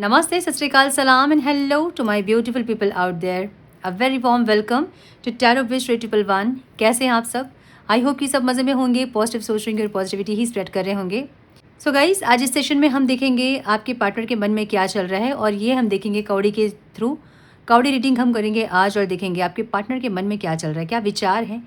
Namaste, Sat Sri Akal, Salam and hello to my beautiful people out there. A very warm welcome to Tarot Wish 111. कैसे हैं आप सब? I hope कि सब मज़े में होंगे, पॉजिटिव सोच रहे और पॉजिटिविटी ही स्प्रेड कर रहे होंगे. सो गाइस, आज इस सेशन में हम देखेंगे आपके पार्टनर के मन में क्या चल रहा है और ये हम देखेंगे कौड़ी के थ्रू. कौड़ी रीडिंग हम करेंगे आज और देखेंगे आपके पार्टनर के मन में क्या चल रहा है, क्या विचार हैं,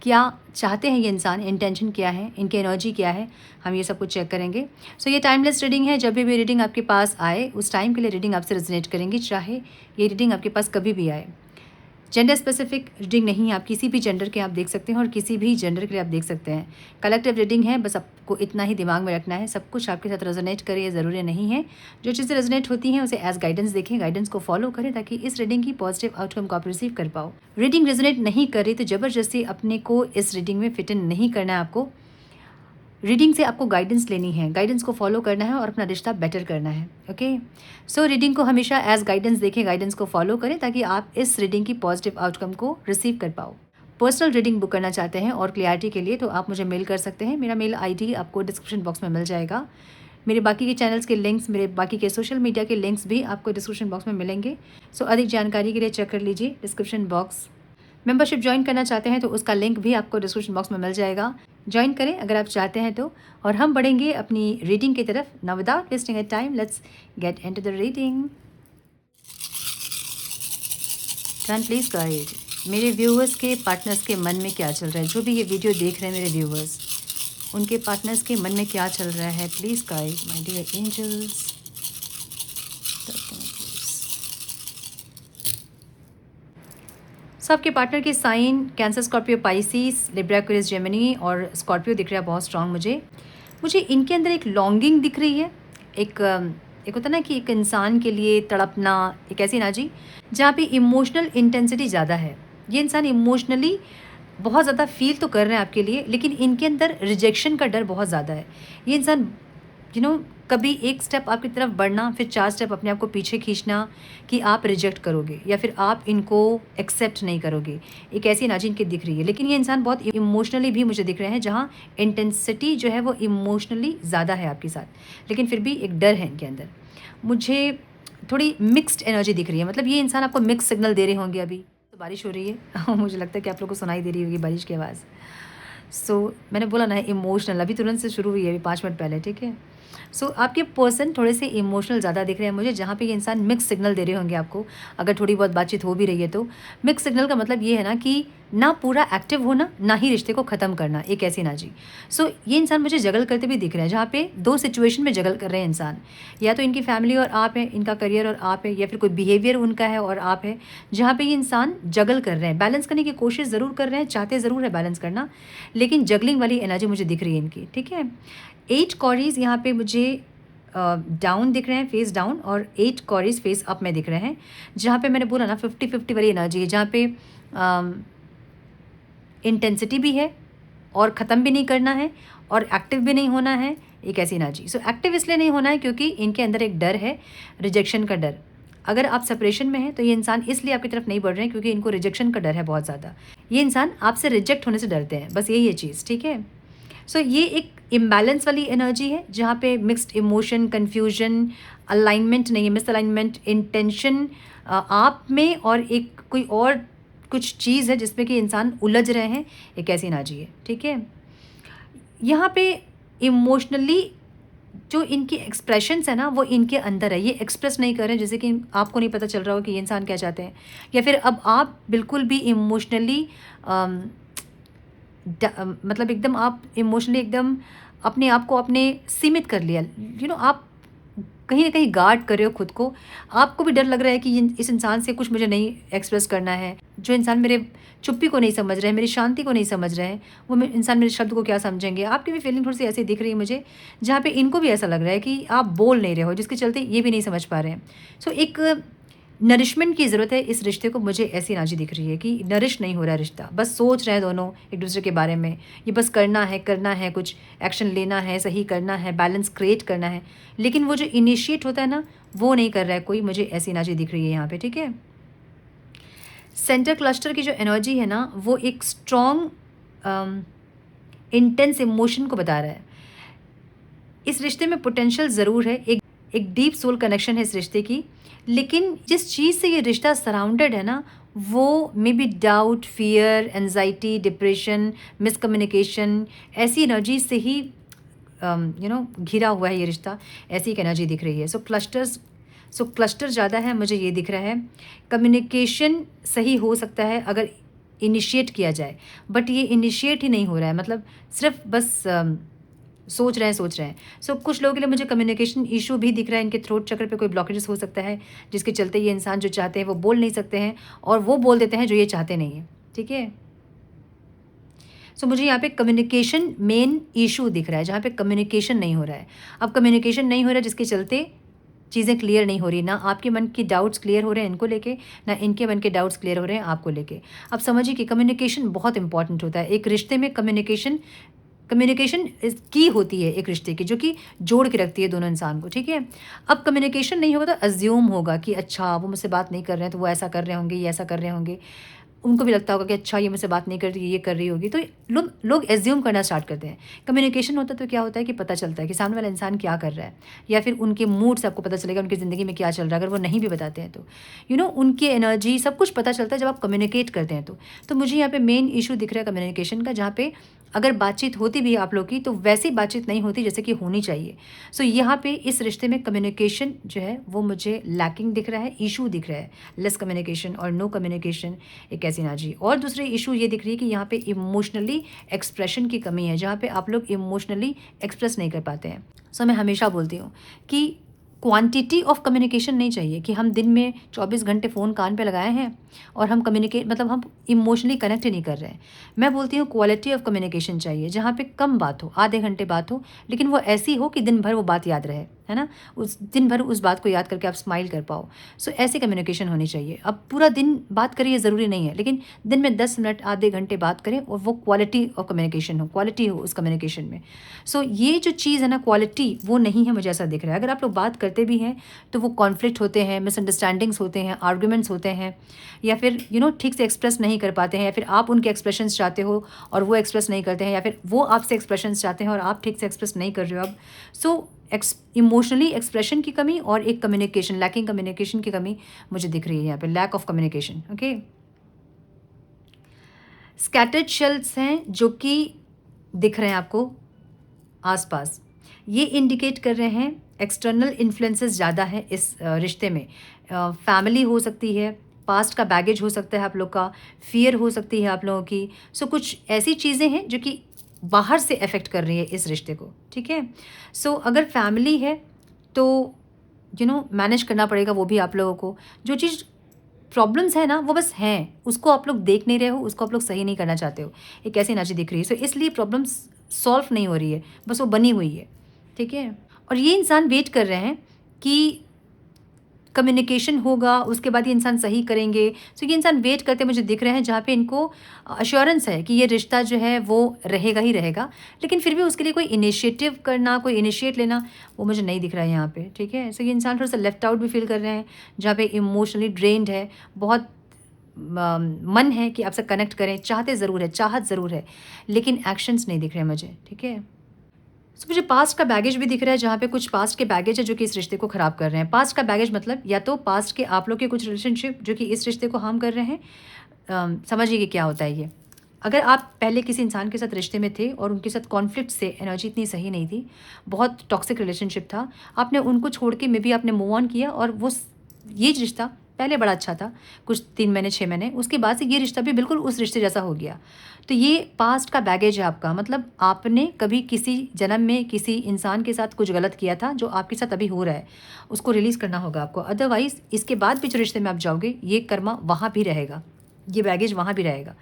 क्या चाहते हैं ये इंसान, इंटेंशन क्या है, इनकी एनर्जी क्या है, हम ये सब कुछ चेक करेंगे. सो ये टाइमलेस रीडिंग है. जब भी रीडिंग आपके पास आए उस टाइम के लिए रीडिंग आपसे रेजोनेट करेंगी, चाहे ये रीडिंग आपके पास कभी भी आए. जेंडर स्पेसिफिक रीडिंग नहीं है, आप किसी भी जेंडर के आप देख सकते हैं और किसी भी जेंडर के लिए आप देख सकते हैं. कलेक्टिव रीडिंग है, बस आपको इतना ही दिमाग में रखना है. सब कुछ आपके साथ रेजोनेट करे ये ज़रूरी नहीं है. जो चीज़ें रेजोनेट होती हैं उसे एज गाइडेंस देखें, गाइडेंस को फॉलो करें ताकि इस रीडिंग की पॉजिटिव आउटकम को आप रिसीव कर पाओ. रीडिंग रेजोनेट नहीं कर रही तो ज़बरदस्ती अपने को इस रीडिंग में फिट इन नहीं करना है. आपको रीडिंग से आपको गाइडेंस लेनी है, गाइडेंस को फॉलो करना है और अपना रिश्ता बेटर करना है. ओके, सो रीडिंग को हमेशा एज गाइडेंस देखें, गाइडेंस को फॉलो करें ताकि आप इस रीडिंग की पॉजिटिव आउटकम को रिसीव कर पाओ. पर्सनल रीडिंग बुक करना चाहते हैं और क्लियरिटी के लिए तो आप मुझे मेल कर सकते हैं. मेरा मेल आईडी आपको डिस्क्रिप्शन बॉक्स में मिल जाएगा. मेरे बाकी के चैनल्स के लिंक्स, मेरे बाकी के सोशल मीडिया के लिंक्स भी आपको डिस्क्रिप्शन बॉक्स में मिलेंगे. सो अधिक जानकारी के लिए चेक कर लीजिए डिस्क्रिप्शन बॉक्स. मेंबरशिप ज्वाइन करना चाहते हैं तो उसका लिंक भी आपको डिस्क्रिप्शन बॉक्स में मिल जाएगा. ज्वाइन करें अगर आप चाहते हैं तो. और हम बढ़ेंगे अपनी रीडिंग की तरफ. Now without wasting a time let's get into the reading. Turn please guide. मेरे व्यूअर्स के पार्टनर्स के मन में क्या चल रहा है, जो भी ये वीडियो देख रहे हैं मेरे व्यूअर्स, उनके पार्टनर्स के मन में क्या चल रहा है. Please guide my dear angels. सब आपके पार्टनर के sign Cancer, Scorpio, Pisces, Libra, Aquarius, Gemini और स्कॉर्पियो दिख रहा है बहुत स्ट्रांग. मुझे इनके अंदर एक लॉन्गिंग दिख रही है. एक होता ना कि एक इंसान के लिए तड़पना, एक ऐसी एनर्जी जहाँ पे इमोशनल इंटेंसिटी ज़्यादा है. ये इंसान इमोशनली बहुत ज़्यादा फील तो कर रहे हैं आपके लिए, लेकिन इनके अंदर रिजेक्शन का डर बहुत ज़्यादा है. ये इंसान कभी एक स्टेप आपकी तरफ बढ़ना, फिर 4 स्टेप अपने आप को पीछे खींचना कि आप रिजेक्ट करोगे या फिर आप इनको एक्सेप्ट नहीं करोगे. एक ऐसी एनर्जी इनकी दिख रही है. लेकिन ये इंसान बहुत इमोशनली भी मुझे दिख रहे हैं, जहाँ इंटेंसिटी जो है वो इमोशनली ज़्यादा है आपके साथ, लेकिन फिर भी एक डर है इनके अंदर. मुझे थोड़ी मिक्स्ड एनर्जी दिख रही है. मतलब ये इंसान आपको मिक्स सिग्नल दे रहे होंगे. अभी तो बारिश हो रही है मुझे लगता है कि आप लोगों को सुनाई दे रही होगी बारिश की आवाज़. सो मैंने बोला ना इमोशनल, अभी तुरंत से शुरू हुई है, अभी 5 मिनट पहले. ठीक है. सो आपके पर्सन थोड़े से इमोशनल ज़्यादा दिख रहे हैं मुझे, जहाँ पे ये इंसान मिक्स सिग्नल दे रहे होंगे आपको. अगर थोड़ी बहुत बातचीत हो भी रही है तो मिक्स सिग्नल का मतलब ये है ना कि ना पूरा एक्टिव होना, ना ही रिश्ते को ख़त्म करना. एक ऐसी एनर्जी. सो ये इंसान मुझे जगल करते भी दिख रहे हैं, जहाँ पे 2 सिचुएशन में जगल कर रहे हैं इंसान. या तो इनकी फैमिली और आप है, इनका करियर और आप है, या फिर कोई बिहेवियर उनका है और आप है, जहाँ पे ये इंसान जगल कर रहे हैं. बैलेंस करने की कोशिश ज़रूर कर रहे हैं, चाहते ज़रूर है बैलेंस करना, लेकिन जगलिंग वाली एनर्जी मुझे दिख रही है इनकी. ठीक है. 8 कॉरीज यहाँ पे मुझे डाउन दिख रहे हैं, फेस डाउन, और 8 कॉरीज फेस अप में दिख रहे हैं, जहाँ पे मैंने बोला ना 50-50 वाली एनर्जी है, जहाँ पे इंटेंसिटी भी है और ख़त्म भी नहीं करना है और एक्टिव भी नहीं होना है. एक ऐसी एनर्जी. सो एक्टिव इसलिए नहीं होना है क्योंकि इनके अंदर एक डर है, रिजेक्शन का डर. अगर आप सेपरेशन में हैं तो ये इंसान इसलिए आपकी तरफ नहीं बढ़ रहे हैं क्योंकि इनको रिजेक्शन का डर है बहुत ज़्यादा. ये इंसान आपसे रिजेक्ट होने से डरते हैं, बस यही है चीज़. ठीक है. सो ये एक इम्बैलेंस वाली एनर्जी है, जहाँ पे मिक्स्ड इमोशन, कन्फ्यूजन, अलाइनमेंट नहीं है, मिस अलाइनमेंट, इंटेंशन आप में और एक कोई और कुछ चीज़ है जिसमें कि इंसान उलझ रहे हैं. एक ऐसी एनर्जी है. ठीक है. यहाँ पे इमोशनली जो इनकी एक्सप्रेशंस है ना वो इनके अंदर है, ये एक्सप्रेस नहीं कर रहे हैं, जैसे कि आपको नहीं पता चल रहा हो कि ये इंसान क्या चाहते हैं, या फिर अब आप बिल्कुल भी इमोशनली मतलब एकदम आप इमोशनली एकदम अपने आप को आपने सीमित कर लिया. आप कहीं ना कहीं गार्ड कर रहे हो खुद को. आपको भी डर लग रहा है कि इस इंसान से कुछ मुझे नहीं एक्सप्रेस करना है. जो इंसान मेरे चुप्पी को नहीं समझ रहे हैं, मेरी शांति को नहीं समझ रहे हैं, वो इंसान मेरे शब्द को क्या समझेंगे. आपकी भी फीलिंग थोड़ी सी ऐसी दिख रही है मुझे, जहाँ पे इनको भी ऐसा लग रहा है कि आप बोल नहीं रहे हो, जिसके चलते ये भी नहीं समझ पा रहे हैं. सो एक नरिशमेंट की ज़रूरत है इस रिश्ते को. मुझे ऐसी एनर्जी दिख रही है कि नरिश नहीं हो रहा है रिश्ता, बस सोच रहे हैं दोनों एक दूसरे के बारे में. ये बस करना है, कुछ एक्शन लेना है, सही करना है, बैलेंस क्रिएट करना है, लेकिन वो जो इनिशिएट होता है ना वो नहीं कर रहा है कोई. मुझे ऐसी एनर्जी दिख रही है यहाँ पे. ठीक है. सेंटर क्लस्टर की जो एनर्जी है ना वो एक स्ट्रॉन्ग इंटेंस इमोशन को बता रहा है. इस रिश्ते में पोटेंशियल ज़रूर है. एक डीप सोल कनेक्शन है इस रिश्ते की, लेकिन जिस चीज़ से ये रिश्ता सराउंडेड है ना, वो may be doubt, fear, anxiety, depression, miscommunication, ऐसी एनर्जी से ही घिरा हुआ है ये रिश्ता। ऐसी एक एनर्जी दिख रही है। क्लस्टर ज़्यादा है, मुझे ये दिख रहा है। कम्युनिकेशन सही हो सकता है अगर इनिशिएट किया जाए, बट ये इनिशिएट ही नहीं हो रहा है, मतलब सिर्फ बस सोच रहे हैं। कुछ लोगों के लिए मुझे कम्युनिकेशन इशू भी दिख रहा है। इनके थ्रोट चक्र पे कोई ब्लॉकेजेस हो सकता है, जिसके चलते ये इंसान जो चाहते हैं वो बोल नहीं सकते हैं, और वो बोल देते हैं जो ये चाहते नहीं हैं। ठीक है, मुझे यहाँ पे कम्युनिकेशन मेन इशू दिख रहा है, जहाँ पे कम्युनिकेशन नहीं हो रहा है। अब कम्युनिकेशन नहीं हो रहा है, जिसके चलते चीज़ें क्लियर नहीं हो रही, ना आपके मन की डाउट्स क्लियर हो रहे हैं इनको लेके, ना इनके मन के डाउट्स क्लियर हो रहे हैं आपको लेके। अब समझिए कि कम्युनिकेशन बहुत इंपॉर्टेंट होता है एक रिश्ते में। कम्युनिकेशन की होती है एक रिश्ते की, जो कि जोड़ के रखती है दोनों इंसान को। ठीक है, अब कम्युनिकेशन नहीं होगा तो अज्यूम होगा कि अच्छा वो मुझसे बात नहीं कर रहे हैं, तो वो ऐसा कर रहे होंगे, ये ऐसा कर रहे होंगे। उनको भी लगता होगा कि अच्छा ये मुझसे बात नहीं कर रही, ये कर रही होगी, तो लोग एज्यूम करना स्टार्ट करते हैं। कम्युनिकेशन होता है तो क्या होता है कि पता चलता है कि सामने वाला इंसान क्या कर रहा है, या फिर उनके मूड से आपको पता चलेगा उनकी ज़िंदगी में क्या चल रहा है। अगर वो नहीं भी बताते हैं तो उनकी एनर्जी सब कुछ पता चलता है जब आप कम्युनिकेट करते हैं तो मुझे यहाँ पे मेन इशू दिख रहा है कम्युनिकेशन का, जहाँ पे अगर बातचीत होती भी है आप लोग की, तो वैसी बातचीत नहीं होती जैसे कि होनी चाहिए। यहाँ पे इस रिश्ते में कम्युनिकेशन जो है वो मुझे लैकिंग दिख रहा है, इशू दिख रहा है। लेस कम्युनिकेशन और नो कम्युनिकेशन एक ऐसी एनर्जी। और दूसरी इशू ये दिख रही है कि यहाँ पे इमोशनली एक्सप्रेशन की कमी है, जहाँ पे आप लोग इमोशनली एक्सप्रेस नहीं कर पाते हैं। मैं हमेशा बोलती हूँ कि क्वांटिटी ऑफ कम्युनिकेशन नहीं चाहिए कि हम दिन में 24 घंटे फ़ोन कान पे लगाए हैं और हम हम इमोशनली कनेक्ट ही नहीं कर रहे हैं। मैं बोलती हूँ क्वालिटी ऑफ कम्युनिकेशन चाहिए, जहाँ पे कम बात हो, आधे घंटे बात हो, लेकिन वो ऐसी हो कि दिन भर वो बात याद रहे, है ना। उस दिन भर उस बात को याद करके आप स्माइल कर पाओ। ऐसी कम्युनिकेशन होनी चाहिए। अब पूरा दिन बात करिए ज़रूरी नहीं है, लेकिन दिन में 10 मिनट, आधे घंटे बात करें, और वो क्वालिटी ऑफ कम्युनिकेशन हो, क्वालिटी हो उस कम्युनिकेशन में। ये जो चीज़ है ना, क्वालिटी, वो नहीं है, मुझे ऐसा दिख रहा है। अगर आप लोग बात करते भी हैं तो वो कॉन्फ्लिक्ट होते हैं, मिसअंडरस्टैंडिंग्स होते हैं, आर्ग्यूमेंट्स होते हैं, या फिर ठीक से एक्सप्रेस नहीं कर पाते हैं, या फिर आप उनके एक्सप्रेशंस चाहते हो और वो एक्सप्रेस नहीं करते हैं, या फिर वो आपसे एक्सप्रेशंस चाहते हैं और आप ठीक से एक्सप्रेस नहीं कर रहे हो अब। इमोशनली एक्सप्रेशन की कमी और एक कम्युनिकेशन, लैकिंग कम्युनिकेशन की कमी मुझे दिख रही है यहाँ पे, lack of communication. Okay, scattered shells हैं जो कि दिख रहे हैं आपको आसपास। ये इंडिकेट कर रहे हैं एक्सटर्नल इन्फ्लुएंसेस ज़्यादा है इस रिश्ते में। फैमिली हो सकती है, पास्ट का बैगेज हो सकता है आप लोग का, फियर हो सकती है आप लोगों की। कुछ ऐसी चीज़ें हैं जो कि बाहर से अफेक्ट कर रही है इस रिश्ते को। ठीक है, अगर फैमिली है तो मैनेज करना पड़ेगा वो भी आप लोगों को। जो चीज़ प्रॉब्लम्स है ना, वो बस हैं, उसको आप लोग देख नहीं रहे हो, उसको आप लोग सही नहीं करना चाहते हो। एक ऐसी एनर्जी दिख रही है। इसलिए प्रॉब्लम्स सॉल्व नहीं हो रही है, बस वो बनी हुई है। ठीक है, और ये इंसान वेट कर रहे हैं कि कम्युनिकेशन होगा, उसके बाद ये इंसान सही करेंगे। ये इंसान वेट करते मुझे दिख रहे हैं, जहाँ पे इनको अश्योरेंस है कि ये रिश्ता जो है वो रहेगा ही रहेगा, लेकिन फिर भी उसके लिए कोई इनिशिएटिव करना, कोई इनिशिएट लेना, वो मुझे नहीं दिख रहा है यहाँ पे। ठीक है, ये इंसान थोड़ा सा लेफ्ट आउट भी फील कर रहे हैं, जहाँ पे इमोशनली ड्रेन्ड है, बहुत मन है कि आपसे कनेक्ट करें, चाहते ज़रूर है, चाहत ज़रूर है, लेकिन एक्शंस नहीं दिख रहे हैं मुझे। ठीक है, मुझे पास्ट का बैगेज भी दिख रहा है, जहाँ पे कुछ पास्ट के बैगेज है जो कि इस रिश्ते को ख़राब कर रहे हैं। पास्ट का बैगेज मतलब या तो पास्ट के आप लोग के कुछ रिलेशनशिप जो कि इस रिश्ते को हार्म कर रहे हैं। समझिए कि क्या होता है ये। अगर आप पहले किसी इंसान के साथ रिश्ते में थे और उनके साथ कॉन्फ्लिक्ट से एनर्जी इतनी सही नहीं थी, बहुत टॉक्सिक रिलेशनशिप था, आपने उनको छोड़ के मे बी आपने मूव ऑन किया, और ये रिश्ता पहले बड़ा अच्छा था, कुछ 3 महीने 6 महीने, उसके बाद से ये रिश्ता भी बिल्कुल उस रिश्ते जैसा हो गया। तो ये पास्ट का बैगेज है आपका, मतलब आपने कभी किसी जन्म में किसी इंसान के साथ कुछ गलत किया था जो आपके साथ अभी हो रहा है, उसको रिलीज़ करना होगा आपको। अदरवाइज़ इसके बाद भी जो रिश्ते में आप जाओगे, ये कर्मा वहाँ भी रहेगा, ये बैगेज वहाँ भी रहेगा।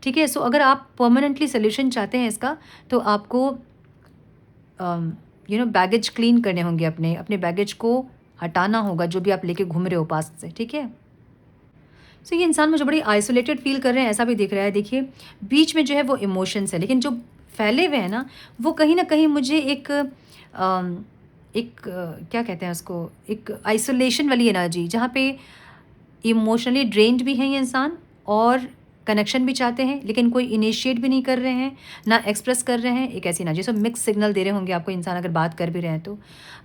ठीक है, अगर आप परमानेंटली सोल्यूशन चाहते हैं इसका, तो आपको बैगेज क्लीन करने होंगे, अपने बैगेज को हटाना होगा, जो भी आप लेके घूम रहे हो पास्ट से। ठीक है, ये इंसान मुझे बड़ी आइसोलेटेड फील कर रहे हैं, ऐसा भी दिख रहा है। देखिए, बीच में जो है वो इमोशंस है, लेकिन जो फैले हुए हैं ना, वो कहीं ना कहीं मुझे क्या कहते हैं उसको, एक आइसोलेशन वाली एनर्जी, जहाँ पे इमोशनली ड्रेन्ड भी है ये इंसान और कनेक्शन भी चाहते हैं लेकिन कोई इनिशिएट भी नहीं कर रहे हैं, ना एक्सप्रेस कर रहे हैं, एक ऐसी एनर्जी। सो मिक्स सिग्नल दे रहे होंगे आपको इंसान अगर बात कर भी रहे हैं तो।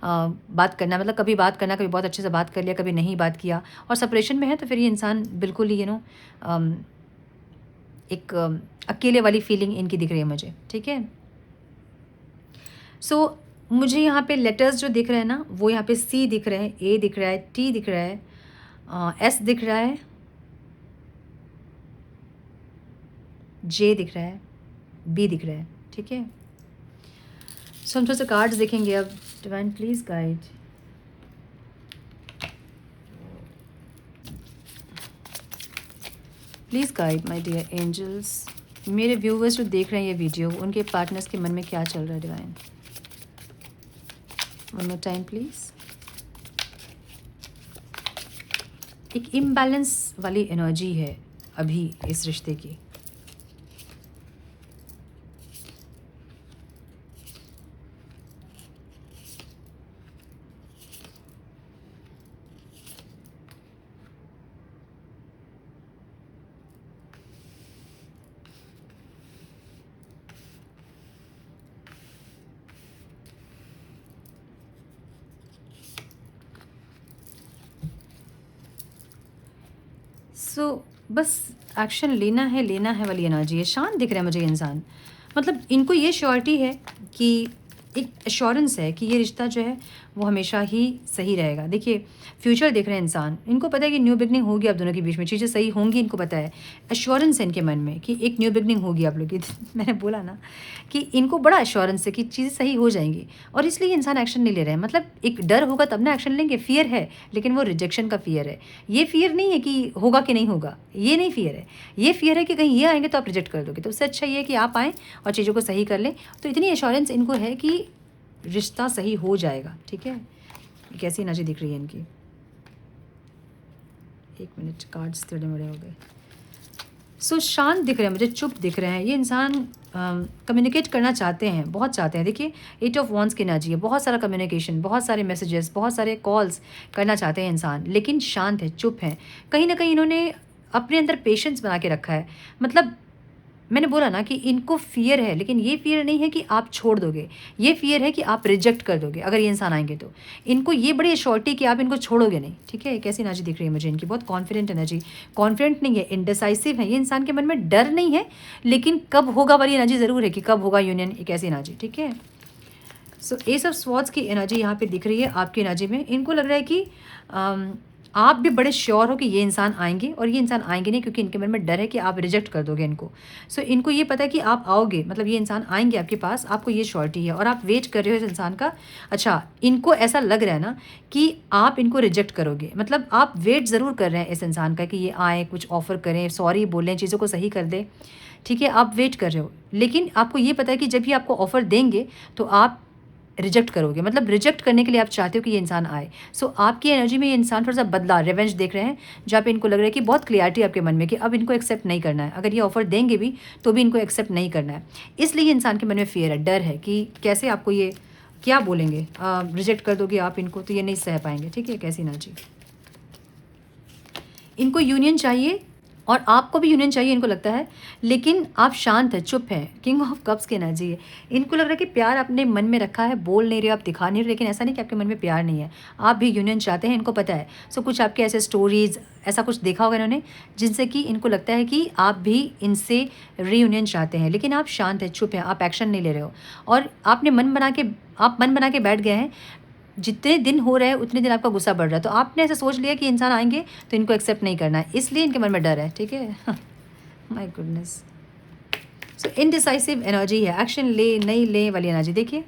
बात करना मतलब कभी बात करना, कभी बहुत अच्छे से बात कर लिया, कभी नहीं बात किया, और सेपरेशन में है तो फिर ये इंसान बिल्कुल ही एक अकेले वाली फीलिंग इनकी दिख रही है मुझे, ठीक है। सो मुझे यहाँ पे लेटर्स जो दिख रहे हैं ना, वो यहाँ पे सी दिख रहे हैं, ए दिख रहा है, टी दिख रहा है, एस दिख रहा है, जे दिख रहा है, बी दिख रहा है, ठीक है। सो हम थोड़ा सा कार्ड्स देखेंगे अब। Divine please guide. Please guide my dear angels. मेरे व्यूवर्स जो देख रहे हैं ये वीडियो, उनके पार्टनर्स के मन में क्या चल रहा है divine. One more time please. एक इम्बैलेंस वाली एनर्जी है अभी इस रिश्ते की। बस एक्शन लेना है वाली एनर्जी है। शांत दिख रहा है मुझे इंसान, मतलब इनको ये श्योरिटी है कि एक एश्योरेंस है कि ये रिश्ता जो है वो हमेशा ही सही रहेगा। देखिए फ्यूचर देख रहे हैं इंसान, इनको पता है कि न्यू बिगनिंग होगी आप दोनों के बीच में, चीज़ें सही होंगी, इनको पता है, एश्योरेंस है इनके मन में कि एक न्यू बिगनिंग होगी आप लोग की। मैंने बोला ना कि इनको बड़ा एश्योरेंस है कि चीज़ें सही हो जाएंगी, और इसलिए इंसान एक्शन नहीं ले रहे हैं। मतलब एक डर होगा तब ना एक्शन लेंगे, फियर है, लेकिन वो रिजेक्शन का फियर है। ये फियर नहीं है कि होगा कि नहीं होगा, ये नहीं फियर है, ये फियर है कि कहीं ये आएंगे तो आप रिजेक्ट कर दोगे। तो उससे अच्छा ये है कि आप आएँ और चीज़ों को सही कर लें। तो इतनी एश्योरेंस इनको है कि रिश्ता सही हो जाएगा, ठीक है। कैसी एनर्जी दिख रही है इनकी। एक मिनट, कार्ड्स टेढ़े मेढ़े हो गए। सो शांत दिख रहे हैं मुझे, चुप दिख रहे हैं। ये इंसान कम्युनिकेट करना चाहते हैं, बहुत चाहते हैं। देखिए 8 ऑफ वॉन्ड्स की एनर्जी है, बहुत सारा कम्युनिकेशन, बहुत सारे मैसेजेस, बहुत सारे कॉल्स करना चाहते हैं इंसान, लेकिन शांत है, चुप है। कहीं ना कहीं इन्होंने अपने अंदर पेशेंस बना के रखा है। मतलब मैंने बोला ना कि इनको फियर है, लेकिन ये फियर नहीं है कि आप छोड़ दोगे, ये फियर है कि आप रिजेक्ट कर दोगे अगर ये इंसान आएंगे तो। इनको ये बड़ी एश्योरिटी कि आप इनको छोड़ोगे नहीं, ठीक है। कैसी एनर्जी दिख रही है मुझे इनकी, बहुत कॉन्फिडेंट एनर्जी। कॉन्फिडेंट नहीं है, इंडिसाइसिव है। ये इंसान के मन में डर नहीं है, लेकिन कब होगा वाली एनर्जी ज़रूर है कि कब होगा यूनियन, एक ऐसी एनर्जी, ठीक है। सो एस ऑफ स्वॉर्ड्स की एनर्जी यहाँ पे दिख रही है आपकी एनर्जी में। इनको लग रहा है कि आप भी बड़े श्योर हो कि ये इंसान आएंगे, और ये इंसान आएंगे नहीं क्योंकि इनके मन में डर है कि आप रिजेक्ट कर दोगे इनको। सो इनको ये पता है कि आप आओगे, मतलब ये इंसान आएंगे आपके पास, आपको ये श्योरिटी है, और आप वेट कर रहे हो इस इंसान का। अच्छा, इनको ऐसा लग रहा है ना कि आप इनको रिजेक्ट करोगे, मतलब आप वेट ज़रूर कर रहे हैं इस इंसान का कि ये आए, कुछ ऑफ़र करें, सॉरी बोलें, चीज़ों को सही कर दे, ठीक है। आप वेट कर रहे हो, लेकिन आपको ये पता है कि जब भी आपको ऑफ़र देंगे तो आप रिजेक्ट करोगे। मतलब रिजेक्ट करने के लिए आप चाहते हो कि ये इंसान आए। सो आपकी एनर्जी में ये इंसान थोड़ा सा बदला, रिवेंज देख रहे हैं, जहाँ पे इनको लग रहा है कि बहुत क्लियरिटी आपके मन में कि अब इनको एक्सेप्ट नहीं करना है। अगर ये ऑफर देंगे भी तो भी इनको एक्सेप्ट नहीं करना है। इसलिए इंसान के मन में फियर है, डर है कि कैसे आपको ये क्या बोलेंगे, रिजेक्ट कर दोगे आप इनको तो ये नहीं सह पाएंगे, ठीक है। कैसी एनर्जी, इनको यूनियन चाहिए और आपको भी यूनियन चाहिए इनको लगता है, लेकिन आप शांत है, चुप है। किंग ऑफ कप्स की एनर्जी है। इनको लग रहा है कि प्यार अपने मन में रखा है, बोल नहीं रहे हो, आप दिखा नहीं रहे, लेकिन ऐसा नहीं कि आपके मन में प्यार नहीं है, आप भी यूनियन चाहते हैं, इनको पता है। सो कुछ आपके ऐसे स्टोरीज, ऐसा कुछ देखा होगा इन्होंने जिनसे कि इनको लगता है कि आप भी इनसे रीयूनियन चाहते हैं, लेकिन आप शांत है, चुप है, आप एक्शन नहीं ले रहे हो, और आपने मन बना के बैठ गए हैं। जितने दिन हो रहे हैं उतने दिन आपका गुस्सा बढ़ रहा है, तो आपने ऐसे सोच लिया कि इंसान आएंगे तो इनको एक्सेप्ट नहीं करना है, इसलिए इनके मन में डर है, ठीक है। My goodness. So indecisive energy है, एक्शन ले नहीं ले वाली एनर्जी। देखिए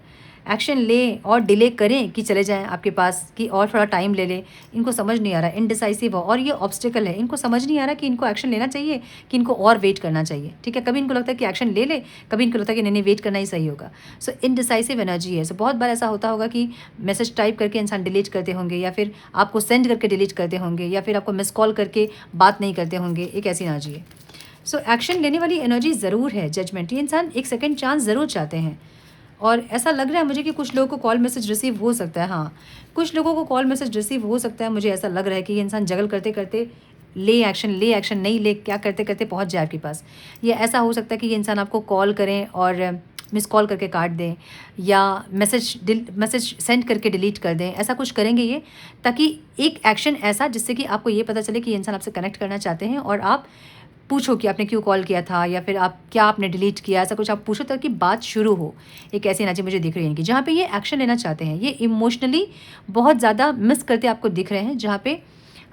एक्शन ले और डिले करें कि चले जाएं आपके पास, कि और थोड़ा टाइम ले लें, इनको समझ नहीं आ रहा, इनडिसाइसिव हो, और ये ऑब्स्टिकल है, इनको समझ नहीं आ रहा कि इनको एक्शन लेना चाहिए कि इनको और वेट करना चाहिए, ठीक है। कभी इनको लगता है कि एक्शन ले ले, कभी इनको लगता है कि नहीं वेट करना ही सही होगा। सो इनडिसाइसिव एनर्जी है। सो बहुत बार ऐसा होता होगा कि मैसेज टाइप करके इंसान डिलीट करते होंगे, या फिर आपको सेंड करके डिलीट करते होंगे, या फिर आपको मिस कॉल करके बात नहीं करते होंगे, एक ऐसी एनर्जी है। सो एक्शन लेने वाली एनर्जी ज़रूर है, जजमेंट। ये इंसान एक सेकेंड चांस ज़रूर चाहते हैं, और ऐसा लग रहा है मुझे कि कुछ लोगों को कॉल मैसेज रिसीव हो सकता है। हाँ, कुछ लोगों को कॉल मैसेज रिसीव हो सकता है। मुझे ऐसा लग रहा है कि ये इंसान जगल करते करते ले एक्शन नहीं ले, क्या करते करते पहुंच जाए आपके पास। ये ऐसा हो सकता है कि ये इंसान आपको कॉल करें और मिस कॉल करके काट दें, या मैसेज सेंड करके डिलीट कर दें। ऐसा कुछ करेंगे ये, ताकि एक एक्शन ऐसा जिससे कि आपको ये पता चले कि ये इंसान आपसे कनेक्ट करना चाहते हैं, और आप पूछो कि आपने क्यों कॉल किया था, या फिर आप क्या आपने डिलीट किया, ऐसा कुछ आप पूछो ताकि बात शुरू हो। एक ऐसी एनर्जी मुझे दिख रही है इनकी, जहाँ पे ये एक्शन लेना चाहते हैं। ये इमोशनली बहुत ज़्यादा मिस करते आपको दिख रहे हैं, जहाँ पे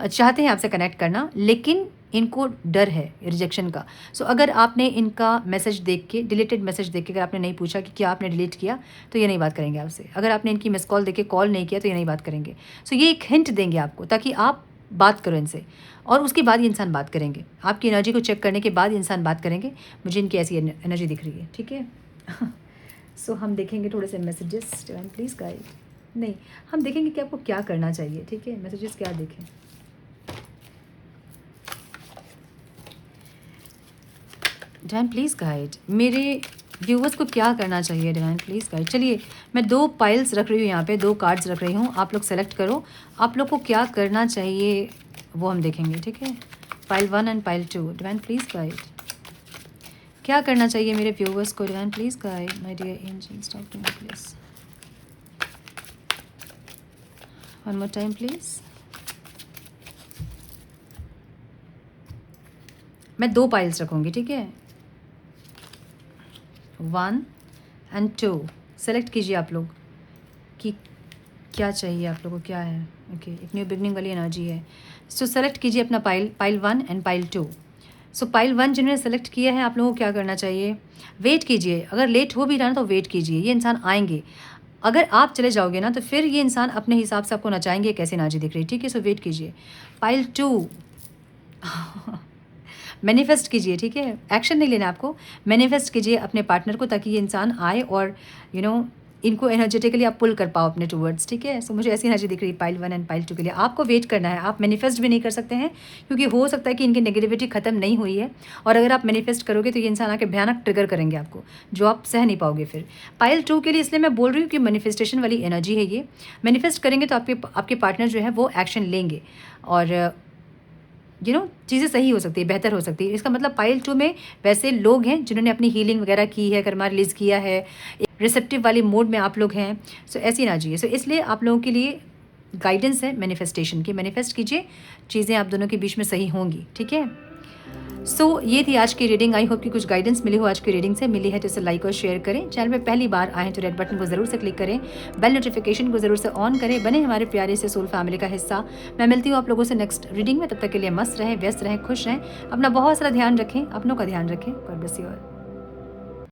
चाहते हैं आपसे कनेक्ट करना, लेकिन इनको डर है रिजेक्शन का। सो अगर आपने इनका मैसेज देख के, डिलीटेड मैसेज देख के अगर आपने नहीं पूछा कि क्या आपने डिलीट किया, तो ये नहीं बात करेंगे आपसे। अगर आपने इनकी मिस कॉल देख के कॉल नहीं किया, तो ये नहीं बात करेंगे। सो ये एक हिंट देंगे आपको, ताकि आप बात करो इनसे, और उसके बाद ये इंसान बात करेंगे। आपकी एनर्जी को चेक करने के बाद ये इंसान बात करेंगे। मुझे इनकी ऐसी एनर्जी दिख रही है, ठीक है। सो हम देखेंगे थोड़े से मैसेजेस, डिवाइन प्लीज़ गाइड। नहीं, हम देखेंगे कि आपको क्या करना चाहिए, ठीक है। मैसेजेस क्या देखें। डिवाइन प्लीज़ गाइड, मेरे व्यूवर्स को क्या करना चाहिए, डिवाइन प्लीज़ गाइड। चलिए, मैं 2 पाइल्स रख रही हूँ यहाँ पे, 2 कार्ड्स रख रही हूँ। आप लोग सेलेक्ट करो, आप लोग को क्या करना चाहिए वो हम देखेंगे, ठीक है। Pile 1 and pile 2, divine please guide, क्या करना चाहिए मेरे व्यूवर्स को, divine please guide. My dear angels, talk to me please, one more time please. मैं 2 पाइल्स रखूँगी, ठीक है। 1 एंड 2 सेलेक्ट कीजिए आप लोग कि क्या चाहिए आप लोगों को, क्या है। ओके, एक न्यू बिगनिंग वाली एनर्जी है। सो सेलेक्ट कीजिए अपना pile 1 and pile 2। So pile 1 जिन्होंने सेलेक्ट किया है, आप लोगों को क्या करना चाहिए, वेट कीजिए। अगर लेट हो भी रहा है तो वेट कीजिए, ये इंसान आएंगे। अगर आप चले जाओगे ना, तो फिर ये इंसान अपने हिसाब से आपको नचाएंगे। कैसी एनर्जी दिख रही है, ठीक है। सो वेट कीजिए। पाइल 2 मैनिफेस्ट कीजिए, ठीक है। एक्शन नहीं लेना आपको, मैनिफेस्ट कीजिए अपने पार्टनर को, ताकि ये इंसान आए और इनको एनर्जेटिकली आप पुल कर पाओ अपने टूवर्ड्स, ठीक है। सो मुझे ऐसी एनर्जी दिख रही है पाइल 1 एंड पाइल 2 के लिए। आपको वेट करना है, आप मैनिफेस्ट भी नहीं कर सकते हैं, क्योंकि हो सकता है कि इनकी नेगेटिविटी खत्म नहीं हुई है, और अगर आप मैनिफेस्ट करोगे तो ये इंसान आके भयानक ट्रिगर करेंगे आपको, जो आप सह नहीं पाओगे फिर। पाइल 2 के लिए इसलिए मैं बोल रही हूँ कि मैनिफेस्टेशन वाली एनर्जी है ये। मैनिफेस्ट करेंगे तो आपके पार्टनर जो है वो एक्शन लेंगे, और चीज़ें सही हो सकती है, बेहतर हो सकती है। इसका मतलब पाइल 2 में वैसे लोग हैं जिन्होंने अपनी हीलिंग वगैरह की है, कर्मा रिलीज़ किया है, रिसेप्टिव वाली मोड में आप लोग हैं। सो ऐसी एनर्जी है। सो इसलिए आप लोगों के लिए गाइडेंस है मैनिफेस्टेशन की। मैनिफेस्ट कीजिए, चीज़ें आप दोनों के बीच में सही होंगी, ठीक है। सो ये थी आज की रीडिंग। आई होप कि कुछ गाइडेंस मिली हो आज की रीडिंग से। मिली है तो इसे लाइक और शेयर करें। चैनल में पहली बार आएँ तो रेड बटन को ज़रूर से क्लिक करें, बेल नोटिफिकेशन को ज़रूर से ऑन करें, बने हमारे प्यारे से सोल फैमिली का हिस्सा। मैं मिलती हूँ आप लोगों से नेक्स्ट रीडिंग में। तब तक के लिए मस्त रहें, व्यस्त रहें, खुश रहें, अपना बहुत सारा ध्यान रखें, अपनों का ध्यान रखें। God bless you all.